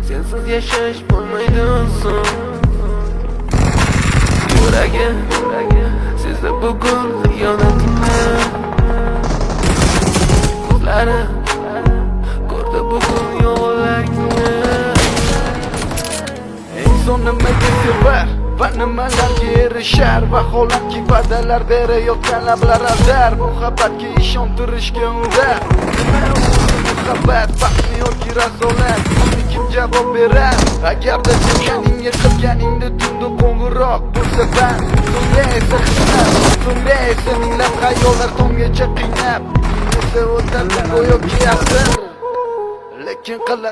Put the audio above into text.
sensiz yashash bo'lmaydi uzun. Yuragim sezdi bugun xiyonatini, ko'zlari ko'rdi bugun yollarni. Inson nimaga sevar va nimalarga erishar, vaholanki va'dalar berayotgan lablar aldar. Muhabbatga ishontirishga undar. Muhabbat baxtmi yoki razolat, buni kim javob berar? Agarda sevganingga qilganingda tunda qo'ng'iroq bo'lsa band, so'ngra esa xizmat, so'ngra esa minglab xayollar tomgacha qiynab esa o'tadi go'yoki asr, lekin qiladi